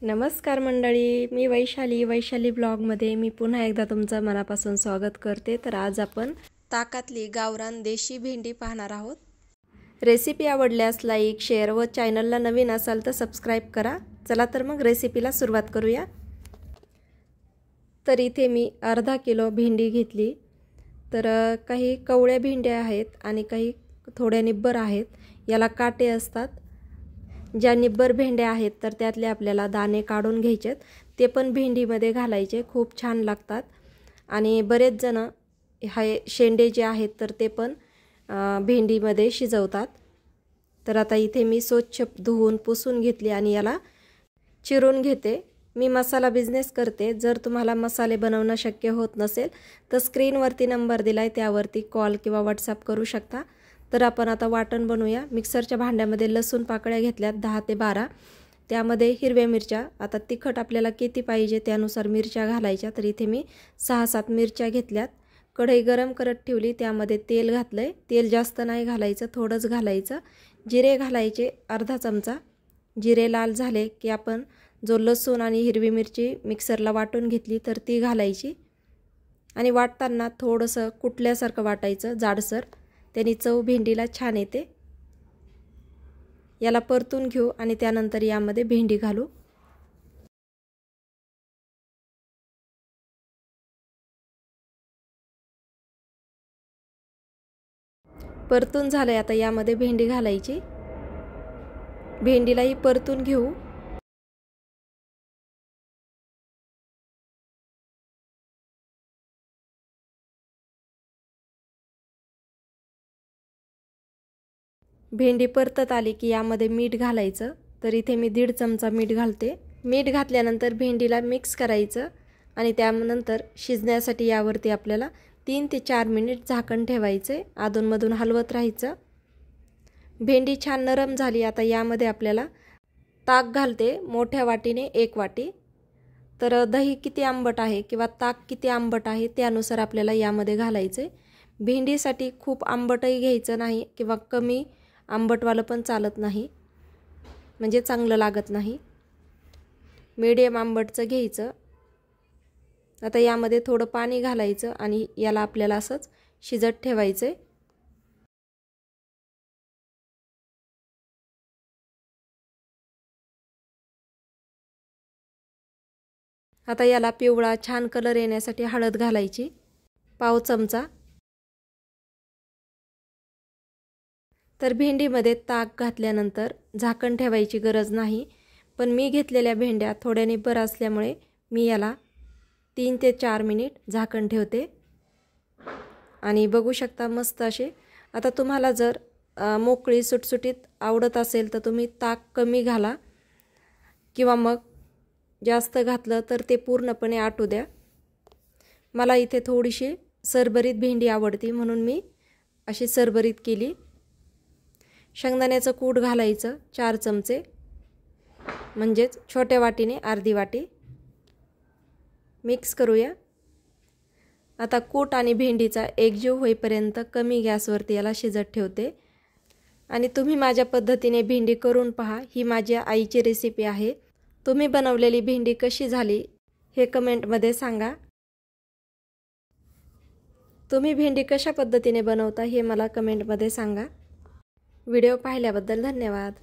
नमस्कार मंडळी, मी वैशाली ब्लॉगमध्ये मी पुन्हा एकदा तुमचं मनापासून स्वागत करते। तर आज आपण ताकातली गावरान देशी भेंडी पाहणार आहोत। रेसिपी आवडल्यास लाईक, शेअर व चॅनलला नवीन असाल तर सबस्क्राइब करा। चला तर मग रेसिपीला सुरुवात करूया। तर इथे मी अर्धा किलो भेंडी घेतली। तर काही कवळ्या भेंड्या आहेत आणि काही थोड्या निब्बर आहेत। याला काटे असतात। ज्या निब्बर भेंड्या आहेत तर त्यातले आपल्याला दाणे काढून घ्यायचे, ते पण भेंडीमध्ये घालायचे, खूप छान लागतात। आणि बरेच जण हे शेंडे जे आहेत तर ते पण भेंडीमध्ये शिजवतात। तर आता इथे मी स्वच्छ धुवून पुसून घेतली आणि याला चिरून घेते। मी मसाला बिझनेस करते। जर तुम्हाला मसाले बनवणं शक्य होत नसेल तर स्क्रीनवरती नंबर दिलाय, त्यावरती कॉल किंवा व्हॉट्सअप करू शकता। तर आपण आता वाटण बनवूया। मिक्सरच्या भांड्यामध्ये लसूण पाकळ्या घेतल्यात 10 ते 12, त्यामध्ये हिरव्या मिरच्या, आता तिखट आपल्याला किती पाहिजे त्यानुसार मिरच्या घालायच्या। तर इथे मी 6-7 मिरच्या घेतल्यात। कढई गरम करत ठेवली, त्यामध्ये तेल घातलंय। तेल जास्त नाही घालायचं, थोडंच घालायचं। जिरे घालायचे अर्धा चमचा। जिरे लाल झाले की आपण जो लसूण आणि हिरवी मिरची मिक्सरला वाटून घेतली तर ती घालायची आणि वाटताना थोडंसं कुटल्यासारखं वाटायचं, जाडसर, त्यानी चव भेंडीला छान येते। याला परतून घेऊ आणि त्यानंतर यामध्ये भेंडी घालू। परतून झाले, आता यामध्ये भेंडी घालायची। भेंडीलाही परतून घेऊ। भेंडी परतत आली की यामध्ये मीठ घालायचं। तर इथे मी 1.5 चमचा मीठ घालते। मीठ घातल्यानंतर भेंडीला मिक्स करायचं आणि त्यानंतर शिजण्यासाठी यावरती आपल्याला 3 ते 4 मिनिट झाकण ठेवायचे, अधूनमधून हलवत राहायचं। भेंडी छान नरम झाली। आता यामध्ये आपल्याला ताक घालते, मोठ्या वाटीने 1 वाटी। तर दही किती आंबट आहे किंवा ताक किती आंबट आहे त्यानुसार आपल्याला यामध्ये घालायचे। भेंडीसाठी खूप आंबटही घ्यायचं नाही किंवा कमी आंबटवालं पण चालत नाही, म्हणजे चांगलं लागत नाही। मीडियम आंबटचं घ्यायचं। आता यामध्ये थोडं पाणी घालायचं आणि याला आपल्याला असंच शिजत ठेवायचे। आता याला पिवळा छान कलर येण्यासाठी हळद घालायची, पाव चमचा। तर भेंडीमध्ये ताक घातल्यानंतर झाकण ठेवायची गरज नाही, पण मी घेतलेल्या भेंड्या थोड्या निब्बर असल्यामुळे मी याला 3 ते 4 मिनिट झाकण ठेवते आणि बघू शकता मस्त असे। आता तुम्हाला जर मोकळी सुटसुटीत आवडत असेल तर तुम्ही ताक कमी घाला किंवा मग जास्त घातलं तर ते पूर्णपणे आटू द्या। मला इथे थोडीशी सरबरीत भेंडी आवडती म्हणून मी अशी सरबरीत केली। शेंगदाण्याचं कूट घालायचं 4 चमचे, म्हणजेच छोट्या वाटीने अर्धी वाटी। मिक्स करूया। आता कूट आणि भेंडीचा एकजीव होईपर्यंत कमी गॅसवरती याला शिजत ठेवते आणि तुम्ही माझ्या पद्धतीने भेंडी करून पहा। ही माझ्या आईची रेसिपी आहे। तुम्ही बनवलेली भेंडी कशी झाली हे कमेंटमध्ये सांगा। तुम्ही भेंडी कशा पद्धतीने बनवता हे मला कमेंटमध्ये सांगा। व्हिडिओ पाहिल्याबद्दल धन्यवाद।